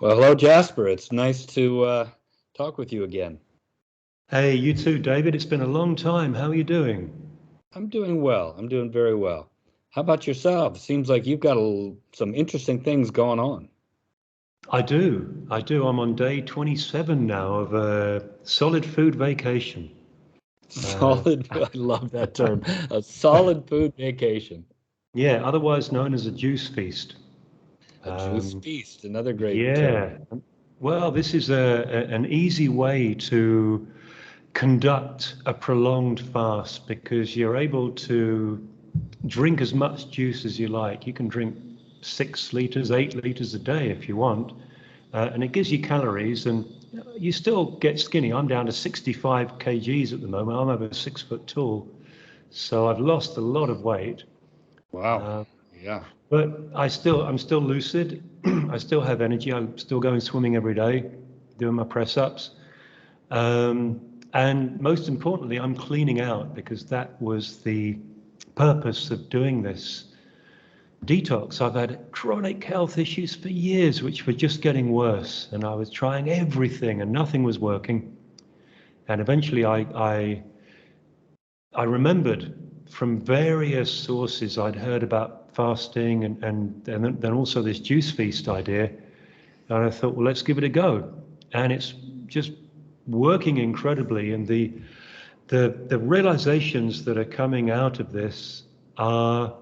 Well, hello, Jasper. It's nice to talk with you again. Hey, you too, David. It's been a long time. How are you doing? I'm doing well. I'm doing very well. How about yourself? Seems like you've got some interesting things going on. I do. I'm on day 27 now of a solid food vacation. Solid, I love that term. A solid food vacation. Yeah, otherwise known as a juice feast. A juice Um, feast, another great term. yeah. Well, this is an easy way to conduct a prolonged fast because you're able to drink as much juice as you like. You can drink 6 liters, 8 liters a day if you want. And it gives you calories and you still get skinny. I'm down to 65 kgs at the moment. I'm over 6 foot tall. So I've lost a lot of weight. Wow. Uh, Yeah. but I'm still lucid. I still have energy. I'm still going swimming every day, doing my press ups. And most importantly, I'm cleaning out because that was the purpose of doing this detox. I've had chronic health issues for years, which were just getting worse. And I was trying everything and nothing was working. And eventually I remembered from various sources I'd heard about fasting and then also this juice feast idea. And I thought, well, let's give it a go. And it's just working incredibly. And the realizations that are coming out of this are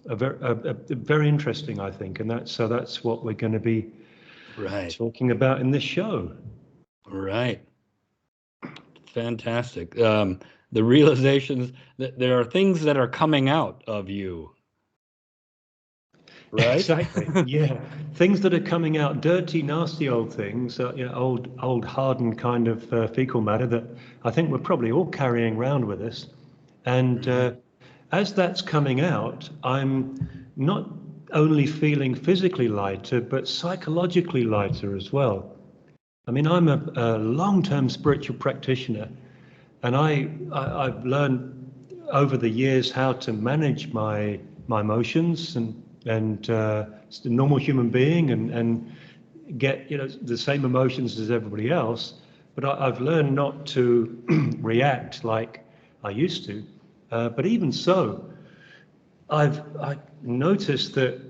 very interesting, I think. And that's what we're going to be Right. talking about in this show. Right. Fantastic. The realizations that there are things that are coming out of you, right? Exactly. Yeah. Things that are coming out, dirty, nasty old things, old hardened kind of fecal matter that I think we're probably all carrying around with us. And as that's coming out, I'm not only feeling physically lighter, but psychologically lighter as well. I mean, I'm a long-term spiritual practitioner, and I've learned over the years how to manage my emotions and just a normal human being and get the same emotions as everybody else. But I've learned not to react like I used to. But even so, I noticed that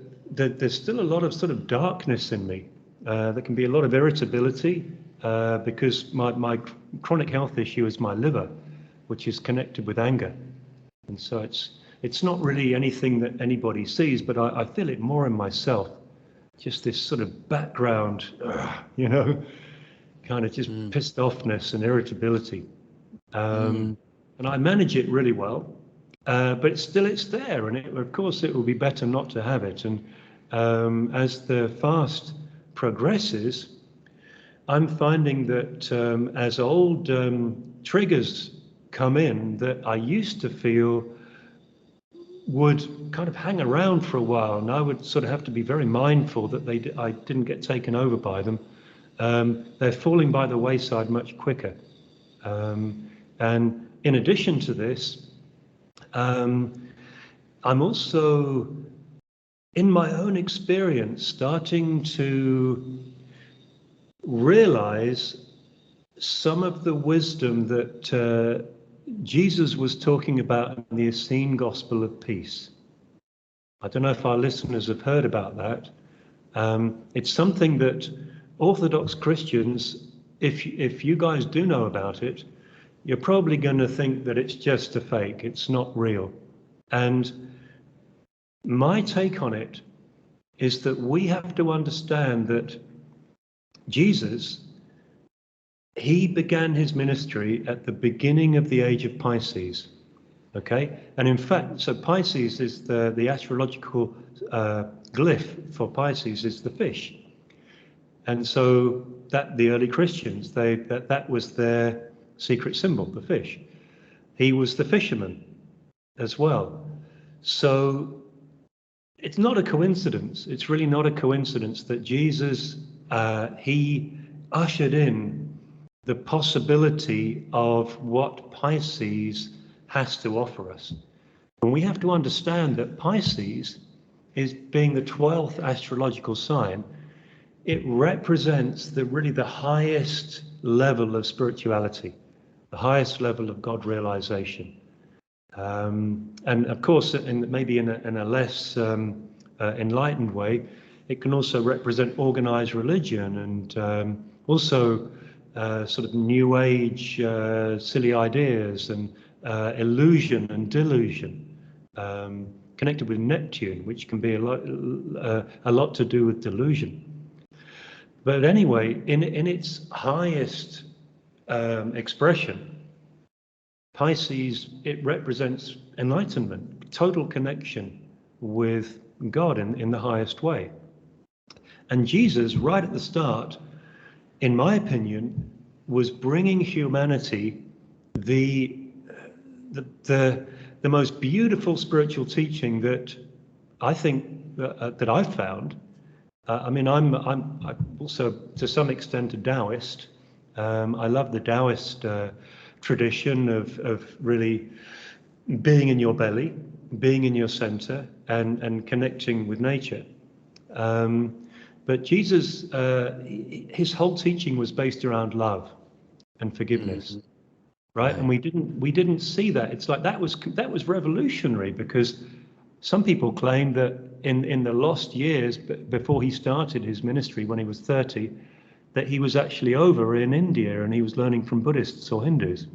there's still a lot of sort of darkness in me. There can be a lot of irritability because my chronic health issue is my liver, which is connected with anger. And so it's not really anything that anybody sees, but I feel it more in myself. Just this sort of background, kind of just pissed offness and irritability. And I manage it really well, but it's there, and of course it will be better not to have it. And as the fast progresses, I'm finding that as old triggers come in that I used to feel would kind of hang around for a while, and I would sort of have to be very mindful that I didn't get taken over by them. They're falling by the wayside much quicker. And in addition to this, I'm also, in my own experience, starting to realize some of the wisdom that Jesus was talking about in the Essene Gospel of Peace. I don't know if our listeners have heard about that. It's something that Orthodox Christians, if you guys do know about it, you're probably going to think that it's just a fake, it's not real. And my take on it is that we have to understand that Jesus, he began his ministry at the beginning of the Age of Pisces. Okay, and in fact, so Pisces is the astrological glyph for Pisces is the fish, and so that the early Christians that was their secret symbol, the fish. He was the fisherman as well. So it's not a coincidence. It's really not a coincidence that Jesus he ushered in the possibility of what Pisces has to offer us. And we have to understand that Pisces is being the 12th astrological sign it represents really the highest level of spirituality, the highest level of God realization. And of course, maybe in a less enlightened way, it can also represent organized religion and also sort of new age silly ideas and illusion and delusion, connected with Neptune, which can be a lot to do with delusion. But anyway, in its highest expression, Pisces, it represents enlightenment, total connection with God in the highest way. And Jesus, right at the start, in my opinion, was bringing humanity the most beautiful spiritual teaching that I think that I've found. I mean, I'm also to some extent a Taoist. I love the Taoist tradition of really being in your belly, being in your center, and connecting with nature. But Jesus, his whole teaching was based around love and forgiveness, right? And we didn't see that. It's like that was revolutionary, because some people claim that in the lost years before he started his ministry when he was 30, that he was actually over in India and he was learning from Buddhists or Hindus.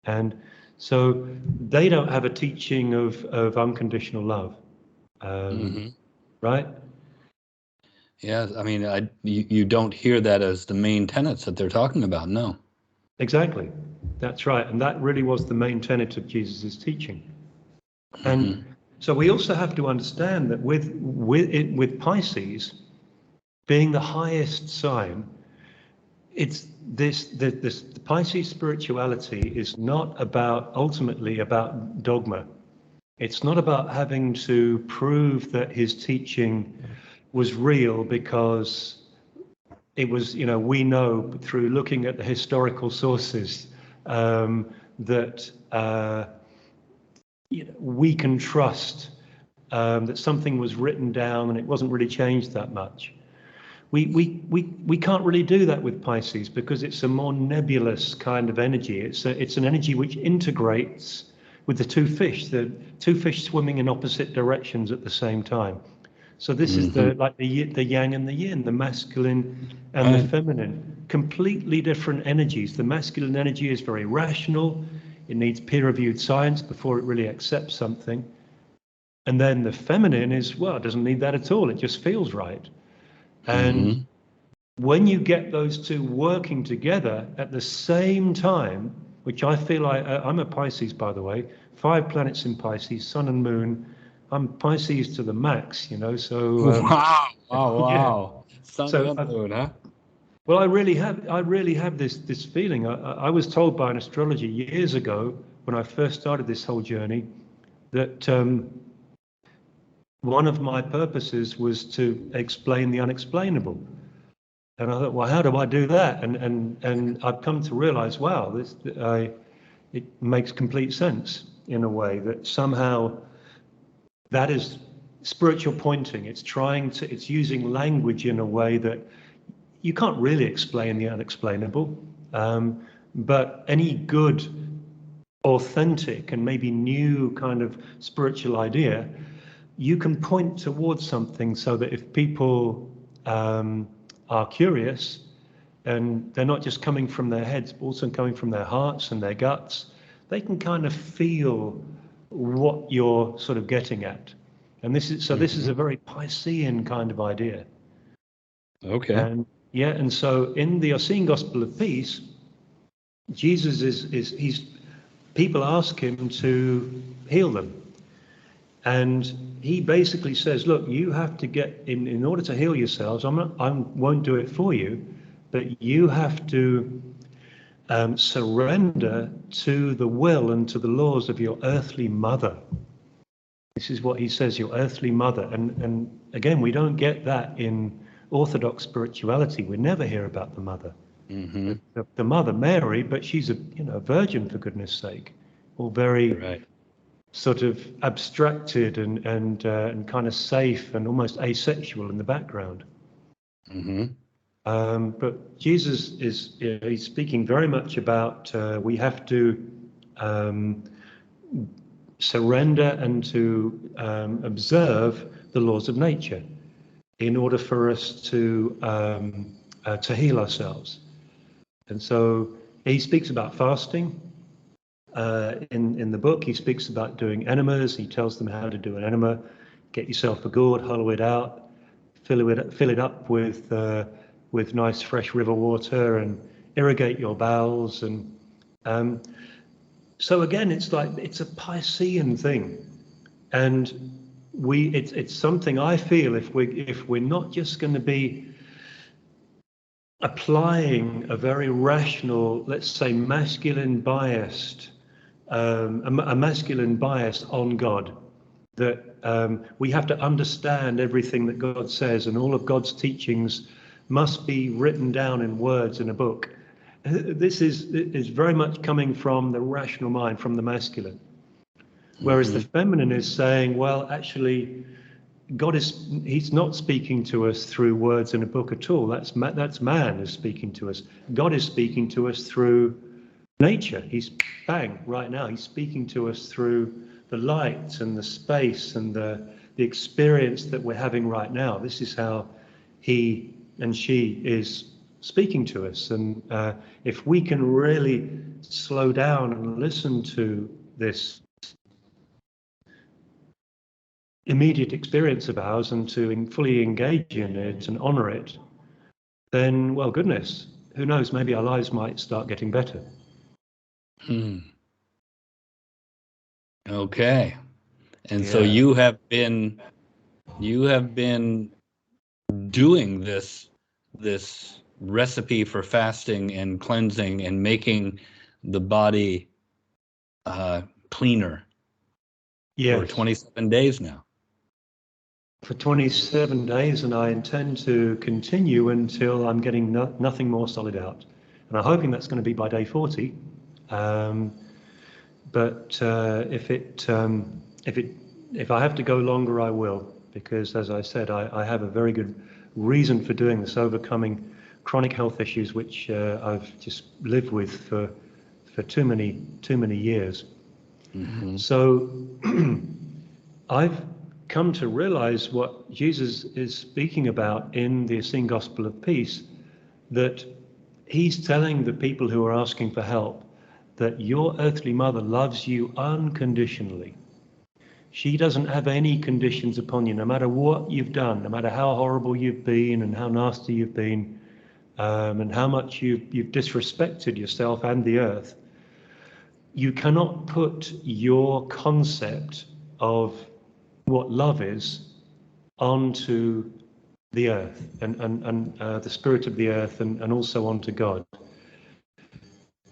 And so they don't have a teaching of unconditional love, right? Yeah, I mean, you don't hear that as the main tenets that they're talking about, no. Exactly, that's right. And that really was the main tenet of Jesus's teaching. And so we also have to understand that with Pisces being the highest sign, it's the Pisces spirituality is not ultimately about dogma. It's not about having to prove that his teaching was real because it was, we know through looking at the historical sources that we can trust that something was written down and it wasn't really changed that much. We can't really do that with Pisces because it's a more nebulous kind of energy. It's an energy which integrates with the two fish swimming in opposite directions at the same time. So this is the yang and the yin, the masculine and the feminine, completely different energies. The masculine energy is very rational. It needs peer-reviewed science before it really accepts something. And then the feminine is, well, it doesn't need that at all. It just feels right. And when you get those two working together at the same time, which I feel I'm a Pisces, by the way, 5 planets in Pisces, sun and moon. I'm Pisces to the max, so Wow. Sun So and moon, huh? well, I really have this feeling. I was told by an astrologer years ago when I first started this whole journey that one of my purposes was to explain the unexplainable. And I thought, well, how do I do that? And I've come to realize, wow, it makes complete sense in a way that somehow that is spiritual pointing. It's using language in a way that you can't really explain the unexplainable. But any good, authentic, and maybe new kind of spiritual idea, you can point towards something so that if people are curious and they're not just coming from their heads, but also coming from their hearts and their guts, they can kind of feel what you're sort of getting at. And this is a very Piscean kind of idea. Okay. And yeah, and so in the Essene Gospel of Peace, Jesus people ask him to heal them. And he basically says, look, you have to get in order to heal yourselves. I won't do it for you, but you have to surrender to the will and to the laws of your earthly mother. This is what he says, your earthly mother. And again, we don't get that in Orthodox spirituality. We never hear about the mother. The mother, Mary, but she's a virgin, for goodness sake. All very sort of abstracted and kind of safe and almost asexual in the background. Mm-hmm. But Jesus is, he's speaking very much about we have to surrender and to observe the laws of nature in order for us to heal ourselves. And so he speaks about fasting. In the book, he speaks about doing enemas. He tells them how to do an enema. Get yourself a gourd, hollow it out, fill it up with nice fresh river water, and irrigate your bowels. And so again, it's a Piscean thing, and it's something I feel if we're not just going to be applying a very rational, let's say, masculine biased, a masculine bias on God, that we have to understand everything that God says, and all of God's teachings must be written down in words in a book. This is very much coming from the rational mind, from the masculine. Whereas the feminine is saying, well, actually, he's not speaking to us through words in a book at all. That's man is speaking to us. God is speaking to us through nature. He's right now. He's speaking to us through the light and the space and the experience that we're having right now. This is how he and she is speaking to us. And if we can really slow down and listen to this immediate experience of ours and to fully engage in it and honor it, then, well, goodness, who knows, maybe our lives might start getting better. Okay. And so Yeah. you have been doing this recipe for fasting and cleansing and making the body cleaner for Yes. 27 days now. For 27 days, and I intend to continue until I'm getting nothing more solid out. And I'm hoping that's going to be by day 40. But if I have to go longer, I will, because as I said, I have a very good reason for doing this, overcoming chronic health issues which I've just lived with for too many years. Mm-hmm. So I've come to realize what Jesus is speaking about in the Essene Gospel of Peace, that he's telling the people who are asking for help that your earthly mother loves you unconditionally. She doesn't have any conditions upon you, no matter what you've done, no matter how horrible you've been and how nasty you've been, and how much you've disrespected yourself and the earth. You cannot put your concept of what love is onto the earth and the spirit of the earth and also onto God.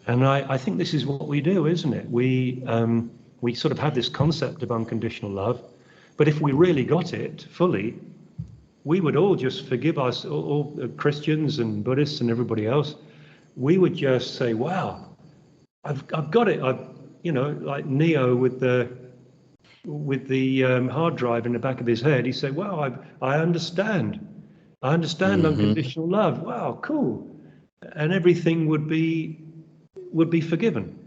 And I think this is what we do, isn't it? We sort of have this concept of unconditional love, but if we really got it fully, we would all just forgive us, all Christians and Buddhists and everybody else. We would just say, "Wow, I've got it." Like Neo with the hard drive in the back of his head. He said, "Wow, I understand. I understand unconditional love. Wow, cool," and everything would be forgiven.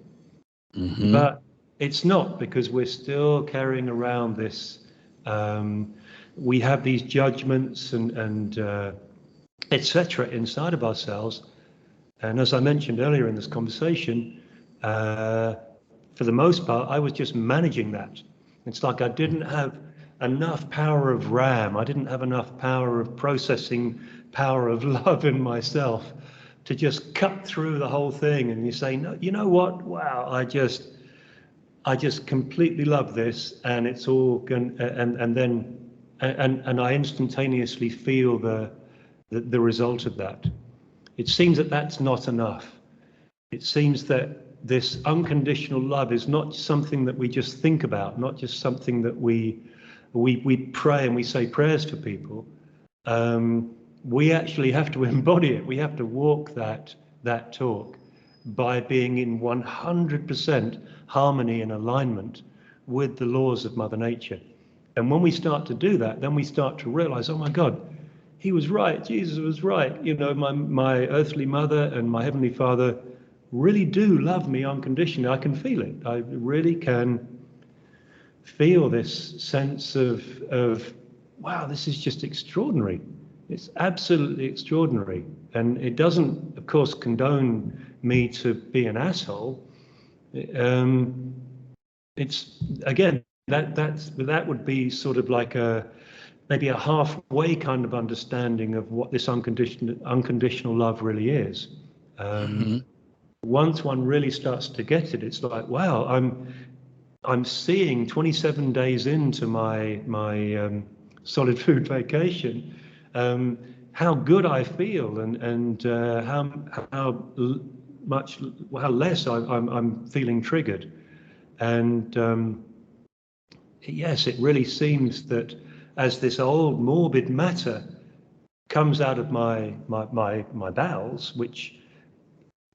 But it's not, because we're still carrying around this. We have these judgments and etc. inside of ourselves. And as I mentioned earlier in this conversation, for the most part, I was just managing that. It's like I didn't have enough power of RAM. I didn't have enough power of processing, power of love in myself to just cut through the whole thing. And you say, no, you know what? Wow, I just completely love this, and it's all going. And I instantaneously feel the result of that. It seems that that's not enough. It seems that this unconditional love is not something that we just think about, not just something that we pray and we say prayers for people. We actually have to embody it. We have to walk that talk by being in 100% harmony and alignment with the laws of Mother Nature. And when we start to do that, then we start to realize, oh my God, he was right. Jesus was right. You know, my earthly mother and my heavenly Father really do love me unconditionally. I can feel it. I really can feel this sense of wow, this is just extraordinary. It's absolutely extraordinary. And it doesn't, of course, condone me to be an asshole. Um, it's again that would be sort of like maybe a halfway kind of understanding of what this unconditional love really is. Mhm. Once one really starts to get it, it's like, wow, I'm seeing 27 days into my solid food vacation, how good I feel and how less I'm feeling triggered. And yes, it really seems that as this old morbid matter comes out of my bowels, which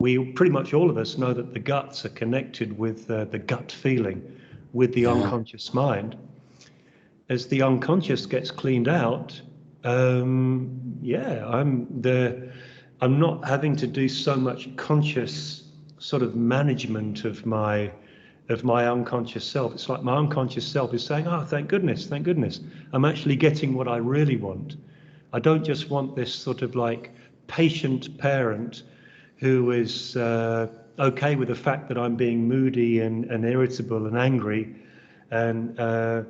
we pretty much all of us know that the guts are connected with the gut feeling, with the Yeah. unconscious mind. As the unconscious gets cleaned out, yeah, I'm not having to do so much conscious sort of management of my unconscious self. It's like my unconscious self is saying, "Oh, thank goodness, I'm actually getting what I really want. I don't just want this sort of like patient parent who is okay with the fact that I'm being moody and irritable and angry. And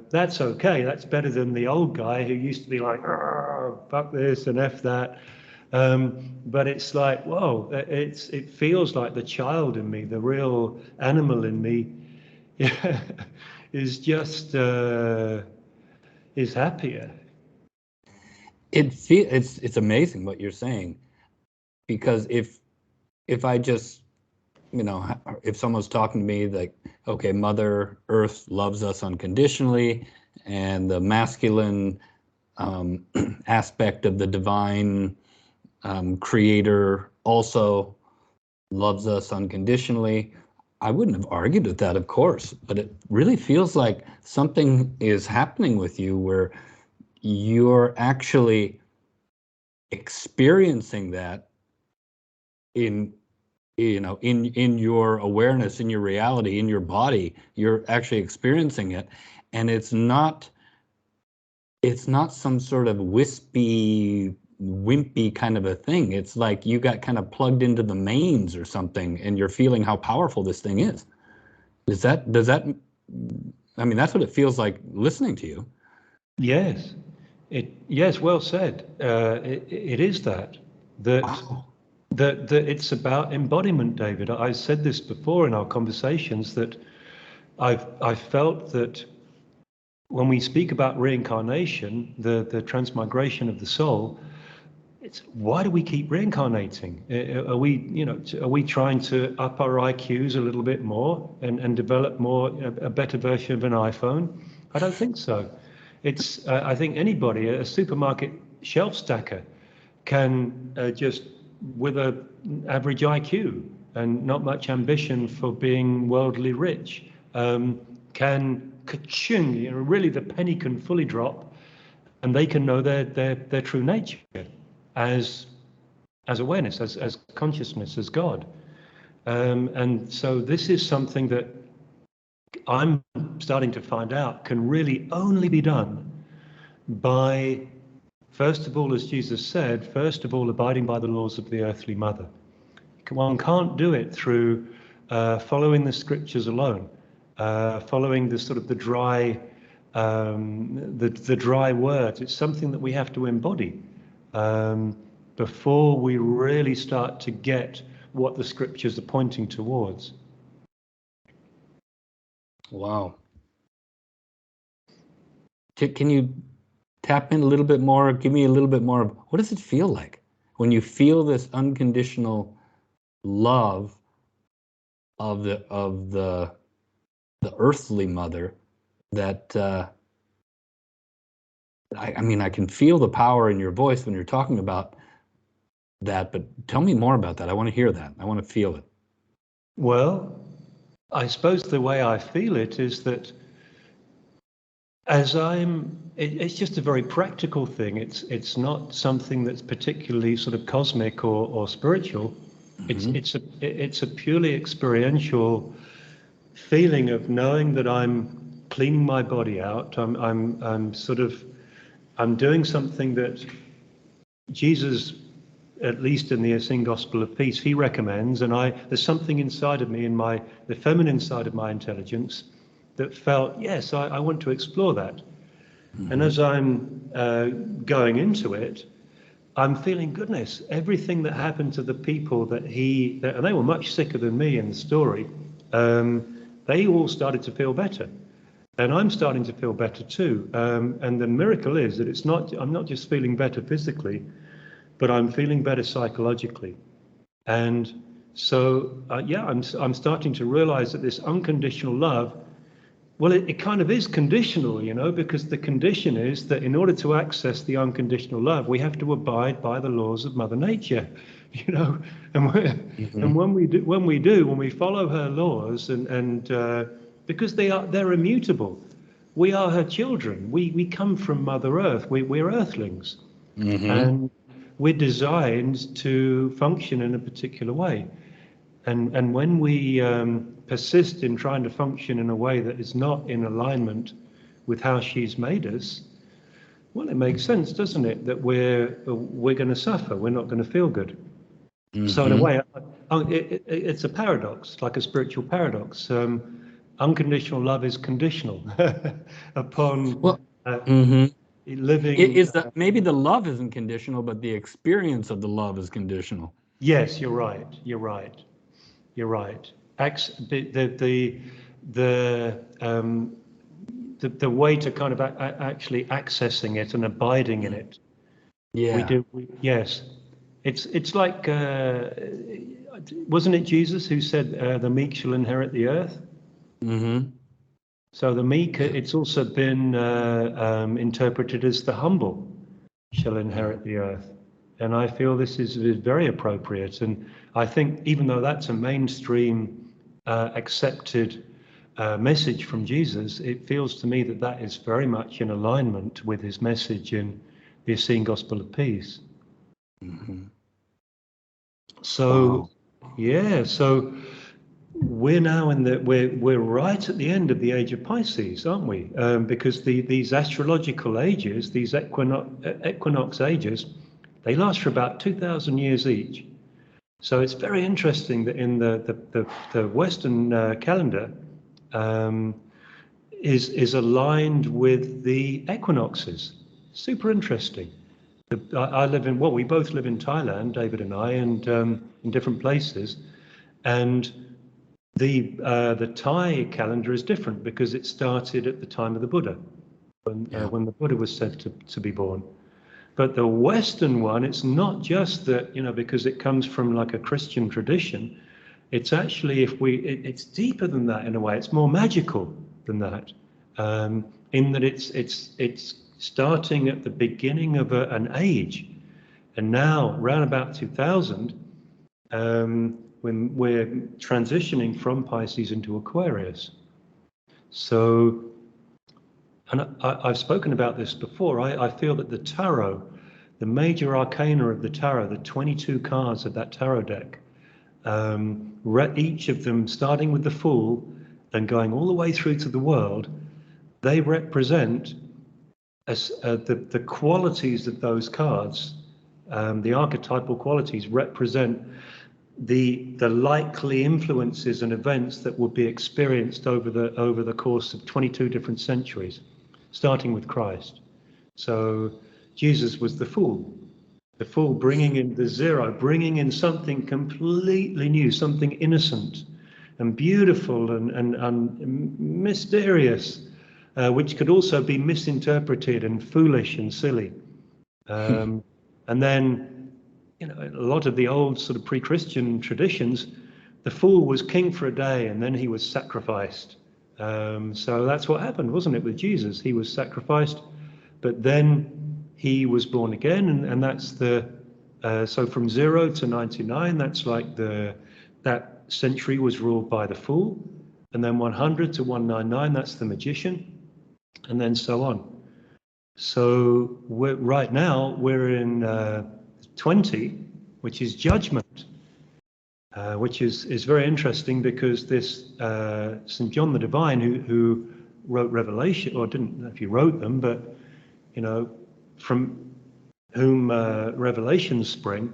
that's okay. That's better than the old guy who used to be like, fuck this and F that. But it's like, whoa, it feels like the child in me, the real animal in me, is just is happier. It's amazing what you're saying, because if I just, if someone's talking to me like, okay, Mother Earth loves us unconditionally, and the masculine aspect of the divine creator also loves us unconditionally, I wouldn't have argued with that, of course, but it really feels like something is happening with you where you're actually experiencing that in in your awareness, in your reality, in your body. You're actually experiencing it, and it's not some sort of wispy, wimpy kind of a thing. It's like you got kind of plugged into the mains or something, and you're feeling how powerful this thing is. Does that, I mean, that's what it feels like listening to you. Yes, yes, well said. It is that Wow. that it's about embodiment, David. I said this before in our conversations that I've felt that when we speak about reincarnation, the transmigration of the soul, it's why do we keep reincarnating? Are we, are we trying to up our IQs a little bit more and develop more a better version of an iPhone? I don't think so. It's I think anybody, a supermarket shelf stacker, can just with a average IQ and not much ambition for being worldly rich, can ka-ching, really the penny can fully drop, and they can know their true nature as awareness, as consciousness, as God. And so this is something that I'm starting to find out can really only be done by, first of all, as Jesus said, first of all, abiding by the laws of the earthly mother. One can't do it through following the scriptures alone, following the sort of the dry words. It's something that we have to embody before we really start to get what the scriptures are pointing towards. Wow. Can you tap in a little bit more? Give me a little bit more of what does it feel like when you feel this unconditional love of the earthly mother that I mean, I can feel the power in your voice when you're talking about that, but tell me more about that. I want to hear that. I want to feel it. Well, I suppose the way I feel it is that It's just a very practical thing. It's not something that's particularly sort of cosmic or spiritual. Hmm. It's a purely experiential feeling of knowing that I'm cleaning my body out. I'm doing something that Jesus, at least in the Essene Gospel of Peace, he recommends, and there's something inside of me, in the feminine side of my intelligence, that felt, yes, I want to explore that. And Hmm. as I'm going into it, I'm feeling, goodness, everything that happened to the people and they were much sicker than me in the story, they all started to feel better. And I'm starting to feel better too. And the miracle is that I'm not just feeling better physically, but I'm feeling better psychologically. And so, yeah, I'm starting to realize that this unconditional love, well, it kind of is conditional, because the condition is that in order to access the unconditional love, we have to abide by the laws of Mother Nature, you know. And, Hmm. and when we follow her laws, and because they're immutable, we are her children. We come from Mother Earth. We're Earthlings, Hmm. and we're designed to function in a particular way. And when we persist in trying to function in a way that is not in alignment with how she's made us, well, it makes sense, doesn't it, that we're going to suffer. We're not going to feel good. So in a Hmm. way, it's a paradox, like a spiritual paradox. Unconditional love is conditional upon Well, hmm living. is that maybe the love isn't conditional, but the experience of the love is conditional. Yes, you're right. You're right. You're right. The the way to kind of actually accessing it and abiding in Mm. it. Yeah. Yes. It's like, wasn't it Jesus who said, the meek shall inherit the earth? Hmm. So the meek, Yeah. it's also been interpreted as the humble shall Mm. inherit the earth. And I feel this is very appropriate. And I think even though that's a mainstream accepted message from Jesus, it feels to me that that is very much in alignment with his message in the Essene Gospel of Peace. Hmm. So, Wow. yeah, so we're right at the end of the age of Pisces, aren't we? Because these astrological ages, these equinox ages, they last for about 2,000 years each. So it's very interesting that in the Western calendar um, is aligned with the equinoxes. Super interesting. I live in, well, we both live in Thailand, David and I, and in different places. And the Thai calendar is different because it started at the time of the Buddha, Yeah. when the Buddha was said to be born. But the Western one, it's not just that, because it comes from like a Christian tradition. It's actually, it's deeper than that in a way. It's more magical than that, in that it's starting at the beginning of an age, and now round about 2000, when we're transitioning from Pisces into Aquarius. So, and I've spoken about this before. I feel that the tarot, the major arcana of the tarot, the 22 cards of that tarot deck, each of them starting with the Fool and going all the way through to the World, they represent the qualities of those cards. The archetypal qualities represent the likely influences and events that would be experienced over the course of 22 different centuries, starting with Christ. So Jesus was the fool bringing in the zero, bringing in something completely new, something innocent and beautiful and mysterious, which could also be misinterpreted and foolish and silly. And then, a lot of the old sort of pre-Christian traditions, the fool was king for a day and then he was sacrificed. So that's what happened, wasn't it, with Jesus? He was sacrificed, but then he was born again, and that's so from 0 to 99, that's like that century was ruled by the fool, and then 100 to 199, that's the magician, and then so on. So right now we're in 20, which is judgment, which is very interesting, because this St. John the Divine, who wrote Revelation, or didn't know if he wrote them, but from whom Revelations spring,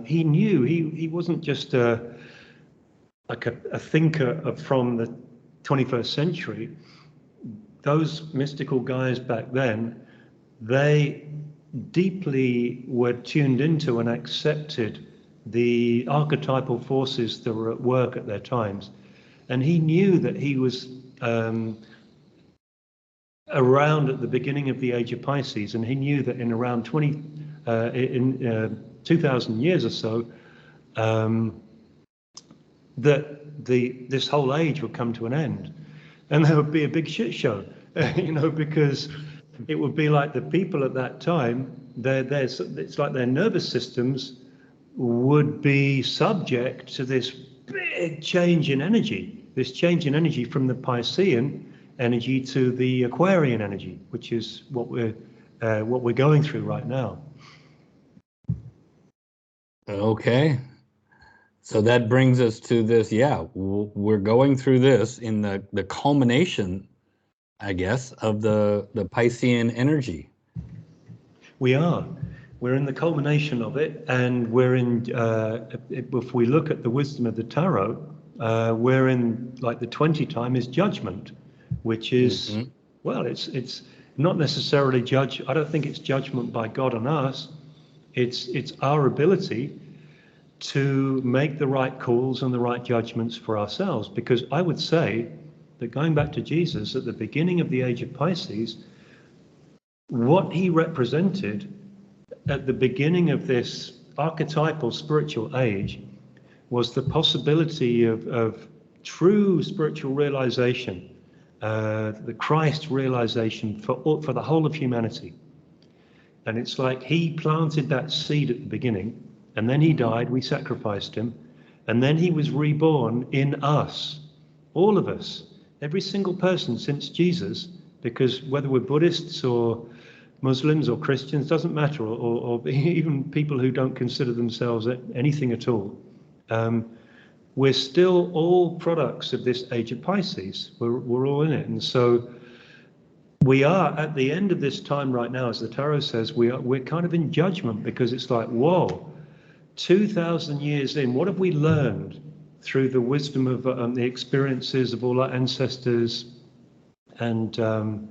he knew he wasn't just like a thinker from the 21st century. Those mystical guys back then, they deeply were tuned into and accepted the archetypal forces that were at work at their times. And he knew that he was around at the beginning of the Age of Pisces, and he knew that in around 2,000 years or so, that this whole age would come to an end, and there would be a big shit show, because it would be like the people at that time, it's like their nervous systems would be subject to this big change in energy, from the Piscean energy to the Aquarian energy, which is what we're going through right now. Okay. So that brings us to this. Yeah, we're going through this in the culmination, I guess, of the Piscean energy. We are. We're in the culmination of it, and we're in. If we look at the wisdom of the tarot, we're in, like, the 20 time is judgment, which is well, it's not necessarily judge. I don't think it's judgment by God on us. It's our ability to make the right calls and the right judgments for ourselves. Because I would say that, going back to Jesus at the beginning of the Age of Pisces, what he represented at the beginning of this archetypal spiritual age was the possibility of true spiritual realization, the Christ realization for the whole of humanity. And it's like he planted that seed at the beginning, and then he died, we sacrificed him, and then he was reborn in us, all of us, every single person since Jesus, because whether we're Buddhists or Muslims or Christians, doesn't matter, or even people who don't consider themselves anything at all, we're still all products of this Age of Pisces. We're all in it. And so we are at the end of this time right now, as the tarot says, we're kind of in judgment, because it's like, whoa, 2,000 years in, what have we learned through the wisdom of the experiences of all our ancestors, and the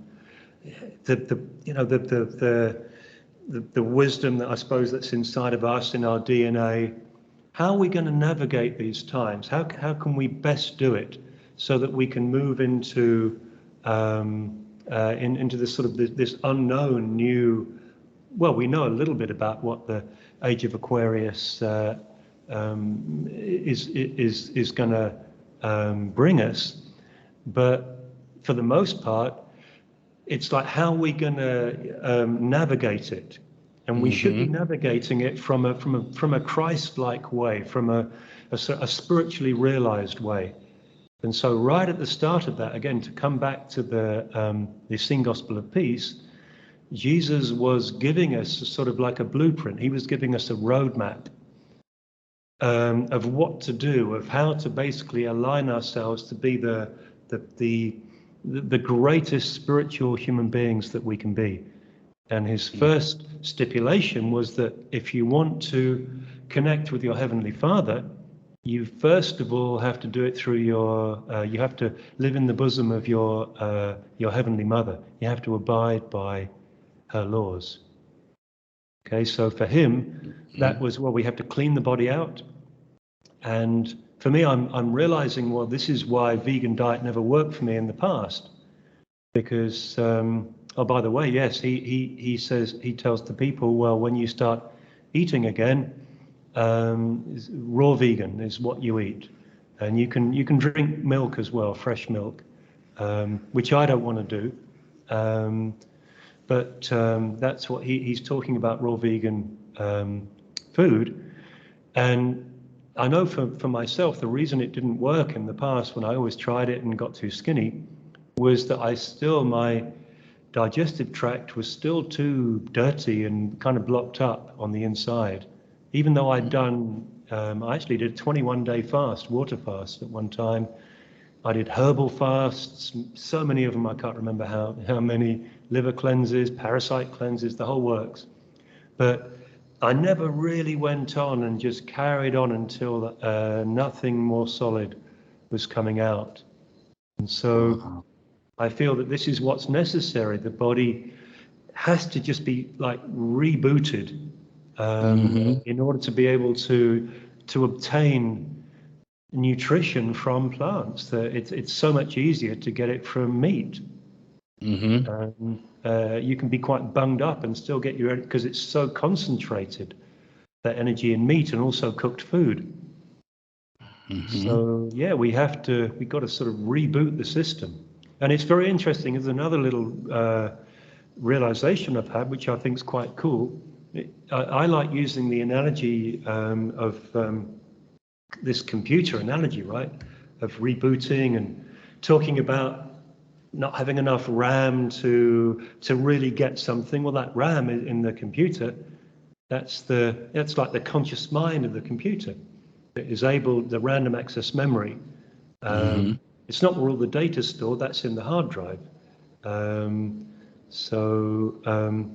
wisdom that I suppose that's inside of us in our DNA? How are we going to navigate these times? How can we best do it so that we can move into this sort of this unknown new? Well, we know a little bit about what the Age of Aquarius is going to bring us, but for the most part, it's like, how are we going to navigate it? And we should be navigating it from a Christ-like way, from a spiritually realized way. And so, right at the start of that, again, to come back to the Essene Gospel of Peace, Jesus was giving us sort of like a blueprint. He was giving us a roadmap of what to do, of how to basically align ourselves to be the greatest spiritual human beings that we can be. And his first stipulation was that if you want to connect with your Heavenly Father, you first of all have to do it through you have to live in the bosom of your Heavenly Mother. You have to abide by her laws. Okay, so for him, that was, well, we have to clean the body out. And for me, I'm realizing, well, this is why vegan diet never worked for me in the past, because oh, by the way, yes, he tells the people, well, when you start eating again, raw vegan is what you eat, and you can drink milk as well, fresh milk, which I don't want to do. But that's what he's talking about, raw vegan food. And I know for myself, the reason it didn't work in the past, when I always tried it and got too skinny, was that my digestive tract was still too dirty and kind of blocked up on the inside. Even though I'd done, I actually did a 21-day fast, water fast at one time. I did herbal fasts, so many of them, I can't remember how many, liver cleanses, parasite cleanses, the whole works. But I never really went on and just carried on until nothing more solid was coming out. And so I feel that this is what's necessary. The body has to just be like rebooted in order to be able to obtain nutrition from plants. It's so much easier to get it from meat. You can be quite bunged up and still get your, because it's so concentrated, that energy in meat and also cooked food. So yeah, we've got to sort of reboot the system. And it's very interesting. There's another little realization I've had, which I think is quite cool. I like using the analogy of this computer analogy, right? Of rebooting and talking about not having enough RAM to really get something. Well, that RAM in the computer, that's like the conscious mind of the computer. It is able, the random access memory. It's not where all the data's stored, that's in the hard drive.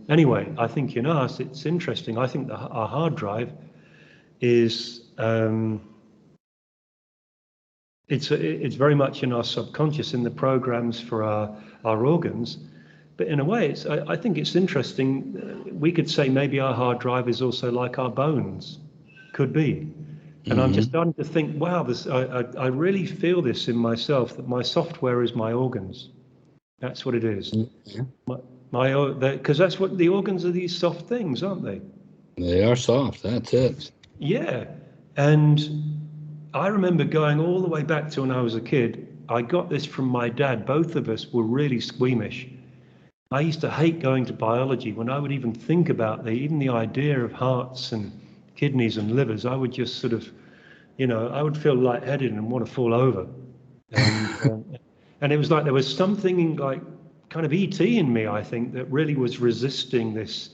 Anyway, I think in us, it's interesting. I think our hard drive is, it's very much in our subconscious, in the programs for our organs. But in a way, I think it's interesting. We could say maybe our hard drive is also like our bones, could be. And I'm just starting to think, wow, I really feel this in myself, that my software is my organs. That's what it is. Because that's what the organs are, these soft things, aren't they? They are soft, that's it. Yeah. And I remember going all the way back to when I was a kid. I got this from my dad. Both of us were really squeamish. I used to hate going to biology. When I would even think about even the idea of hearts and kidneys and livers, I would just sort of, I would feel lightheaded and want to fall over. And it was like there was something like kind of ET in me, I think, that really was resisting this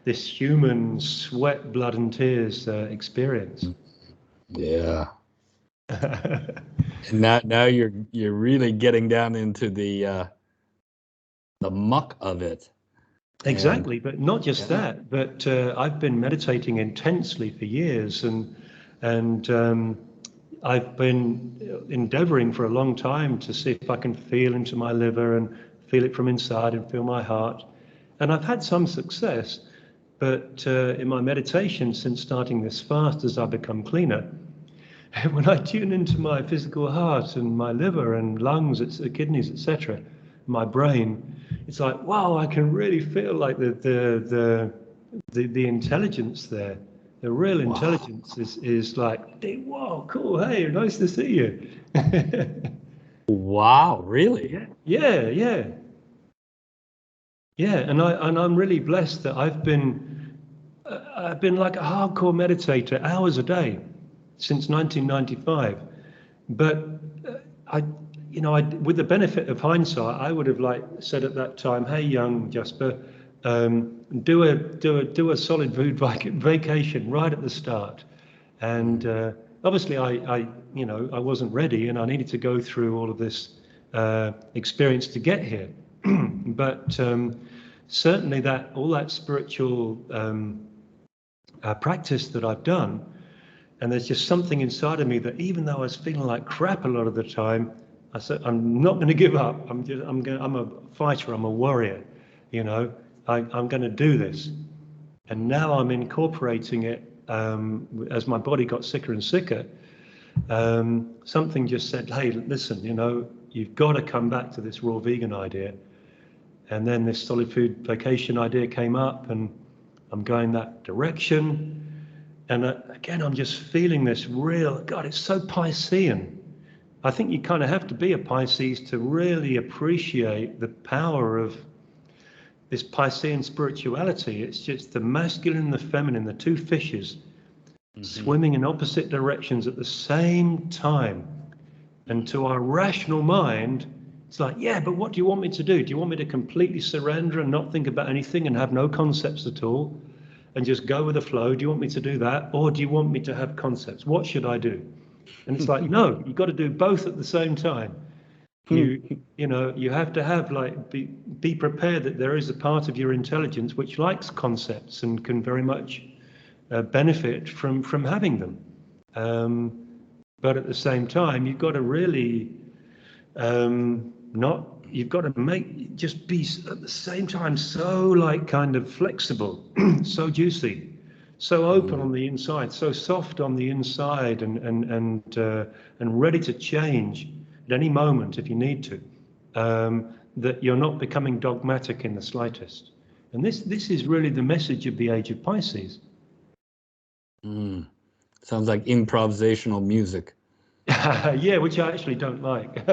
human sweat, blood and tears experience. Yeah. And now you're really getting down into the muck of it. Exactly, but not just that. But I've been meditating intensely for years, and I've been endeavoring for a long time to see if I can feel into my liver and feel it from inside and feel my heart. And I've had some success, but in my meditation since starting this fast, as I've become cleaner, when I tune into my physical heart and my liver and lungs, kidneys, etc., my brain, it's like, wow, I can really feel like the intelligence there. The real intelligence is like, wow, cool, hey, nice to see you. Wow, really? Yeah. And I'm really blessed that I've been like a hardcore meditator, hours a day, since 1995. But with the benefit of hindsight, I would have said at that time, hey, young Jasper, do a solid food vacation right at the start. And obviously I wasn't ready, and I needed to go through all of this experience to get here. But certainly all that spiritual practice that I've done, and there's just something inside of me that, even though I was feeling like crap a lot of the time, I said, I'm not going to give up. I'm a fighter. I'm a warrior. I'm going to do this. And now I'm incorporating it as my body got sicker and sicker. Something just said, hey, listen, you've got to come back to this raw vegan idea. And then this solid food vacation idea came up, and I'm going that direction. And again, I'm just feeling this real, God, it's so Piscean. I think you kind of have to be a Pisces to really appreciate the power of this Piscean spirituality. It's just the masculine and the feminine, the two fishes swimming in opposite directions at the same time. And to our rational mind, It's like, yeah, but what do you want me to do? Do you want me to completely surrender and not think about anything and have no concepts at all and just go with the flow? Do you want me to do that? Or do you want me to have concepts? What should I do? And it's like, no, you've got to do both at the same time. You have to have be prepared that there is a part of your intelligence which likes concepts and can very much benefit from having them. But at the same time, you've got to really you've got to just be at the same time so kind of flexible, so juicy, so open on the inside, so soft on the inside, and ready to change at any moment if you need to. That you're not becoming dogmatic in the slightest. And this is really the message of the Age of Pisces. Sounds like improvisational music. Yeah, which I actually don't like.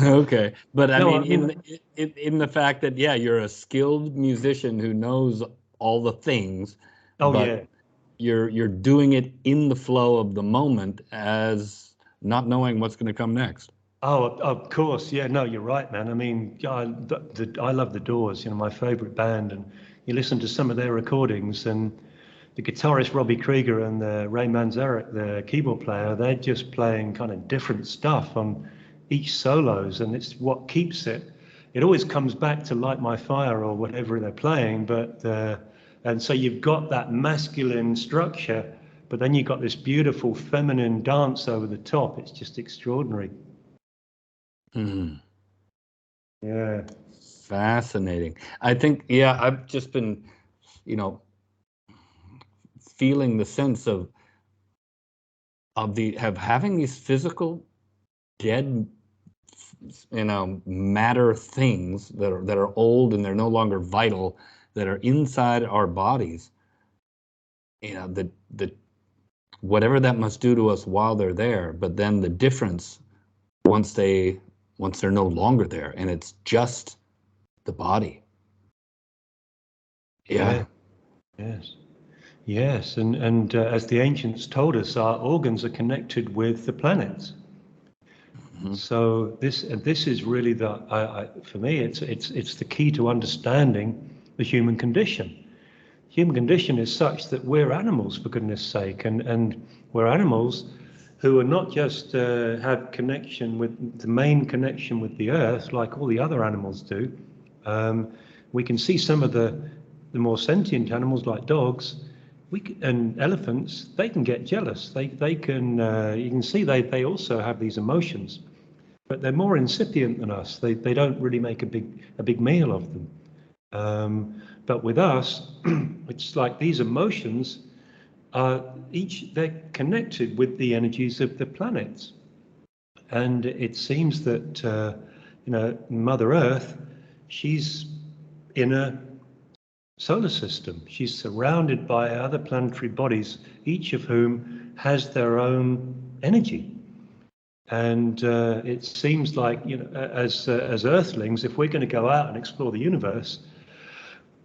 Okay, but No, I mean, in the fact that, yeah, you're a skilled musician who knows all the things, oh but yeah. you're doing it in the flow of the moment as not knowing what's going to come next. Oh, of course. Yeah, no, you're right, man. I mean, I love the Doors, my favorite band, and you listen to some of their recordings, and the guitarist Robbie Krieger and the Ray Manzarek, the keyboard player, they're just playing kind of different stuff on each solos, and it's what keeps it. It always comes back to Light My Fire or whatever they're playing, and so you've got that masculine structure, but then you've got this beautiful feminine dance over the top. It's just extraordinary. Yeah. Fascinating. I think, yeah, I've just been, feeling the sense of having these physical dead, matter things that are old and they're no longer vital, that are inside our bodies. The whatever that must do to us while they're there, but then the difference once they're no longer there, and it's just the body. Yeah. Yes. Yes, and as the ancients told us, our organs are connected with the planets. So this is really for me, it's the key to understanding the human condition. Human condition is such that we're animals, for goodness sake, and we're animals who are not just have connection with the main connection with the earth like all the other animals do. We can see some of the more sentient animals like dogs and elephants. They can get jealous. They can you can see they also have these emotions, but they're more incipient than us. They don't really make a big meal of them. But with us, it's like these emotions are they're connected with the energies of the planets, and it seems that Mother Earth, she's in a solar system. She's surrounded by other planetary bodies, each of whom has their own energy. And it seems like, as Earthlings, if we're going to go out and explore the universe,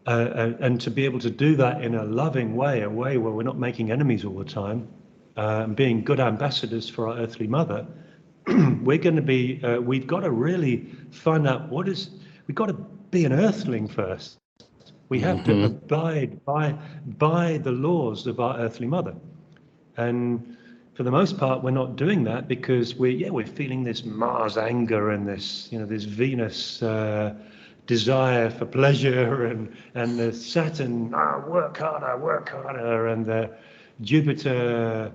and to be able to do that in a loving way, a way where we're not making enemies all the time, and being good ambassadors for our earthly mother, we're going to be. We've got to really find out we've got to be an Earthling first. We have to abide by the laws of our earthly mother, and for the most part, we're not doing that because we're feeling this Mars anger and this Venus desire for pleasure, and the Saturn work harder, and the Jupiter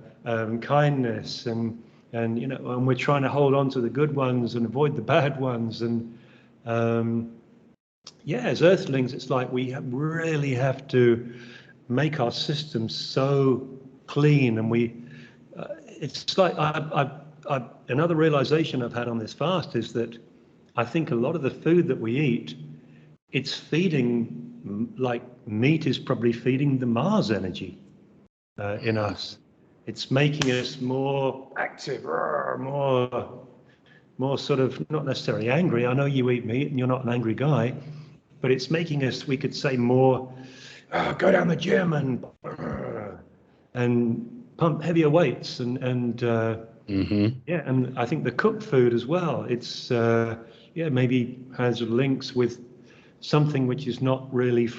kindness, and we're trying to hold on to the good ones and avoid the bad ones, and as Earthlings, it's like we really have to make our systems so clean, and it's like another realization I've had on this fast is that I think a lot of the food that we eat, it's feeding, like meat is probably feeding the Mars energy in us. It's making us more active, more sort of not necessarily angry. I know you eat meat and you're not an angry guy, but it's making us, we could say, more go down the gym and pump heavier weights and and I think the cooked food as well. It's maybe has links with something which is not really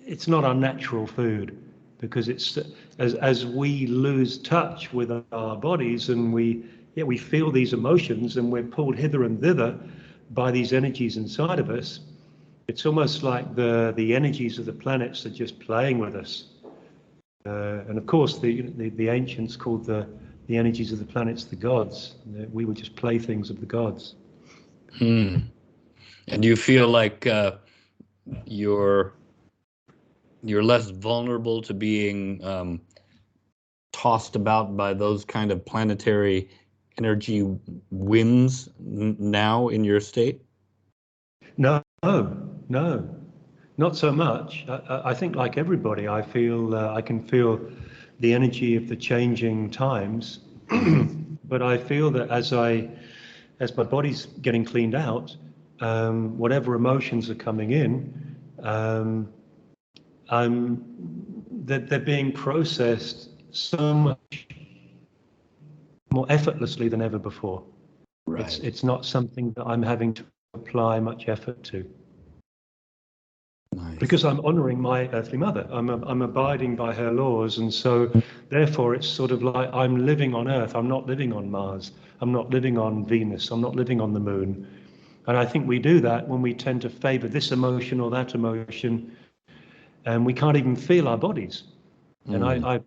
it's not our natural food, because it's as we lose touch with our bodies, and we feel these emotions, and we're pulled hither and thither by these energies inside of us. It's almost like the energies of the planets are just playing with us. And of course, the ancients called the energies of the planets the gods. We were just playthings of the gods. And do you feel like you're less vulnerable to being tossed about by those kind of planetary energy winds now in your state? No, not so much. I think, like everybody, I can feel the energy of the changing times, but I feel that as my body's getting cleaned out, whatever emotions are coming in, they're being processed so much more effortlessly than ever before. Right. It's not something that I'm having to apply much effort to. Nice. Because I'm honoring my earthly mother. I'm abiding by her laws, and so therefore it's sort of like I'm living on Earth. I'm not living on Mars. I'm not living on Venus. I'm not living on the moon. And I think we do that when we tend to favor this emotion or that emotion, and we can't even feel our bodies. And I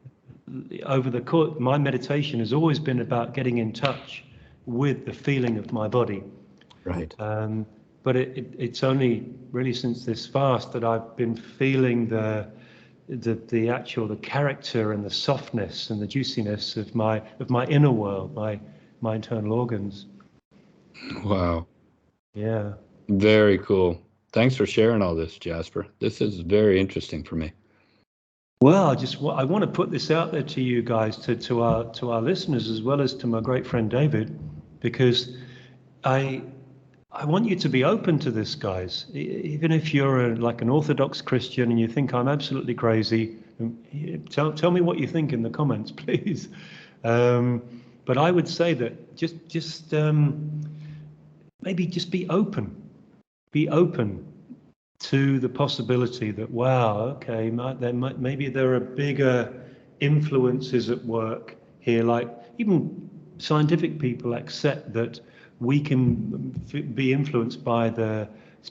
over the course, my meditation has always been about getting in touch with the feeling of my body. Right. But it's only really since this fast that I've been feeling the character and the softness and the juiciness of my inner world, my internal organs. Wow. Yeah. Very cool. Thanks for sharing all this, Jasper. This is very interesting for me. Well, I want to put this out there to you guys, to our listeners, as well as to my great friend David, because I want you to be open to this, guys. Even if you're like an Orthodox Christian and you think I'm absolutely crazy, tell me what you think in the comments, please. But I would say that just maybe just be open. Be open to the possibility that, wow, okay, maybe there are bigger influences at work here. Like even scientific people accept that we can be influenced by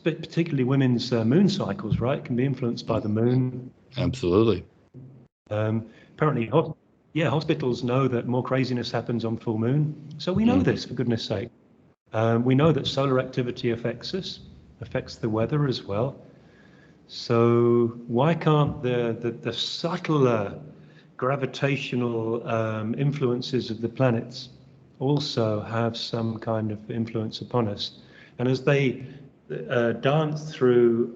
particularly women's moon cycles, right? Can be influenced by the moon. Absolutely. Apparently, hospitals know that more craziness happens on full moon. So we know this, for goodness sake. We know that solar activity affects us, affects the weather as well. So why can't the subtler gravitational influences of the planets also have some kind of influence upon us? And as they dance through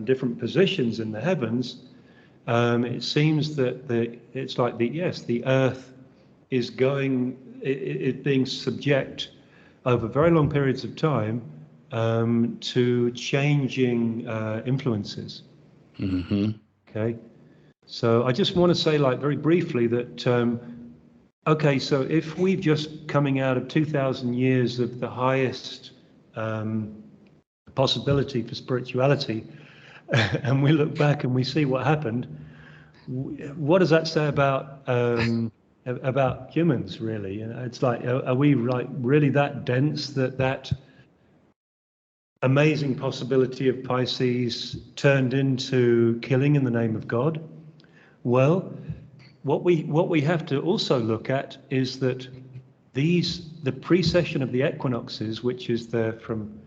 different positions in the heavens, it seems that it's like the Earth is being subject over very long periods of time to changing influences. Okay, so I just want to say, like, very briefly that okay, so if we've just coming out of 2,000 years of the highest possibility for spirituality, and we look back and we see what happened, what does that say about humans, really? It's like, are we like really that dense that amazing possibility of Pisces turned into killing in the name of God? Well, what we have to also look at is that the precession of the equinoxes, which is from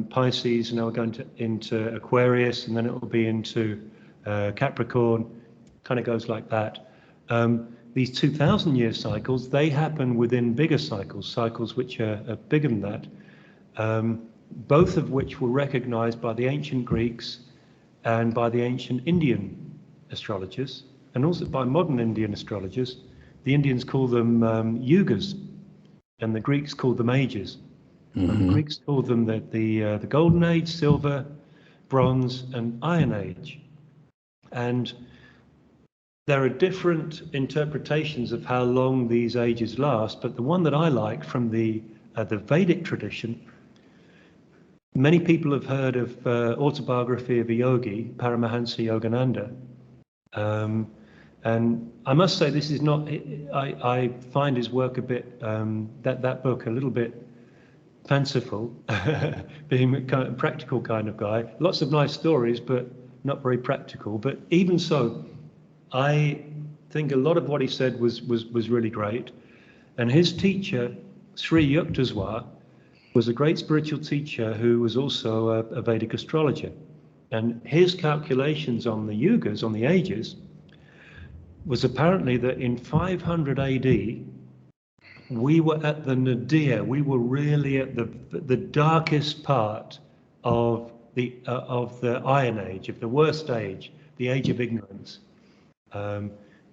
Pisces, and now we're going into Aquarius, and then it will be into Capricorn, kind of goes like that. These 2,000-year cycles, they happen within bigger cycles which are bigger than that, both of which were recognized by the ancient Greeks and by the ancient Indian astrologers, and also by modern Indian astrologers. The Indians call them yugas, and the Greeks called them ages. And the Greeks called them the Golden Age, Silver, Bronze, and Iron Age. And there are different interpretations of how long these ages last, but the one that I like from the the Vedic tradition, many people have heard of Autobiography of a Yogi, Paramahansa Yogananda. And I must say, this is not, I find his work a bit, that book a little bit fanciful, being a kind of practical kind of guy. Lots of nice stories, but not very practical. But even so, I think a lot of what he said was really great. And his teacher, Sri Yukteswar, was a great spiritual teacher who was also a Vedic astrologer. And his calculations on the yugas, on the ages, was apparently that in 500 AD, we were at the nadir, we were really at the darkest part of the Iron Age, of the worst age, the Age of Ignorance,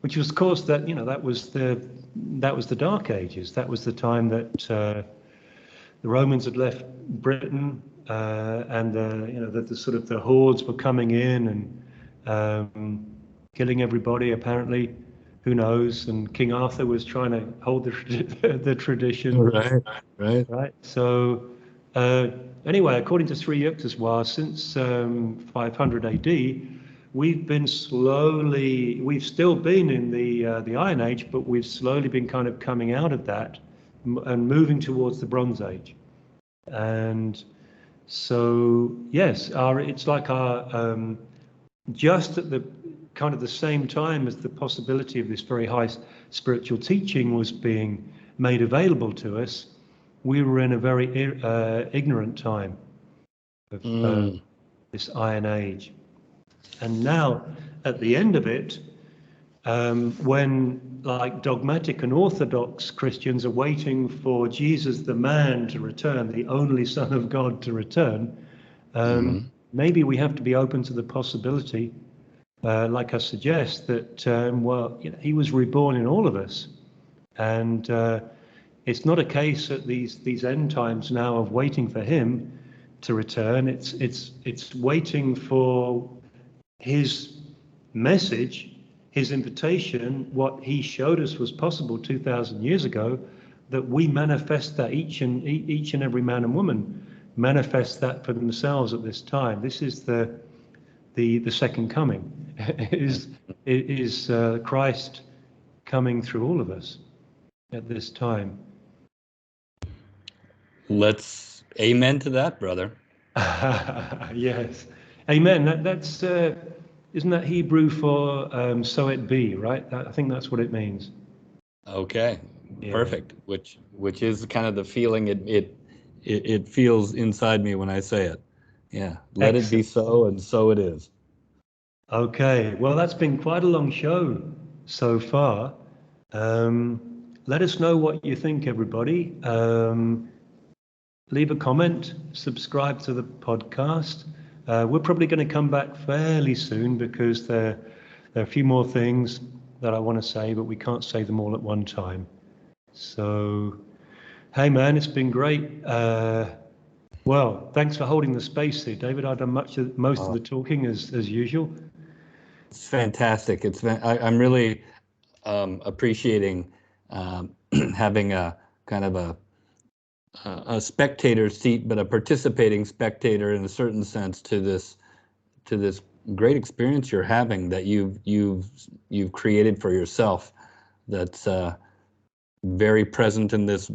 which was, of course, that was the Dark Ages. That was the time that the Romans had left Britain, and the sort of the hordes were coming in and killing everybody, apparently. Who knows? And King Arthur was trying to hold the tradition. Right. So anyway, according to Sri Yukteswar, since 500 AD, we've still been in the Iron Age, but we've slowly been kind of coming out of that and moving towards the Bronze Age. And so, yes, it's like our just at the kind of the same time as the possibility of this very high spiritual teaching was being made available to us, we were in a very ignorant time of this Iron Age. And now, at the end of it, when like dogmatic and orthodox Christians are waiting for Jesus the man to return, the only Son of God to return, maybe we have to be open to the possibility, like I suggest, that he was reborn in all of us, and it's not a case at these end times now of waiting for him to return. It's waiting for his message, his invitation, what he showed us was possible 2,000 years ago, that we manifest that, each and every man and woman manifest that for themselves at this time. This is the second coming. is Christ coming through all of us at this time. Let's amen to that, brother. Yes, amen. That's isn't that Hebrew for so it be, right? I think that's what it means. Okay, yeah. Perfect. Which is kind of the feeling it feels inside me when I say it. Yeah, let Excellent. It be so, and so it is. Okay, well, that's been quite a long show so far. Let us know what you think, everybody. Leave a comment, subscribe to the podcast. We're probably going to come back fairly soon because there are a few more things that I want to say, but we can't say them all at one time. So, hey man, it's been great. Well, thanks for holding the space here, David. I've done most of the talking as usual. It's fantastic. I'm really appreciating having a kind of a spectator seat, but a participating spectator in a certain sense to this great experience you're having that you've created for yourself. That's very present in this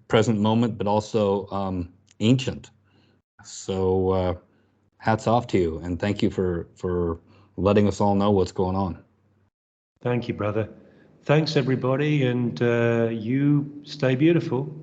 present moment, but also ancient. So hats off to you, and thank you for letting us all know what's going on. Thank you, brother. Thanks, everybody, and you stay beautiful.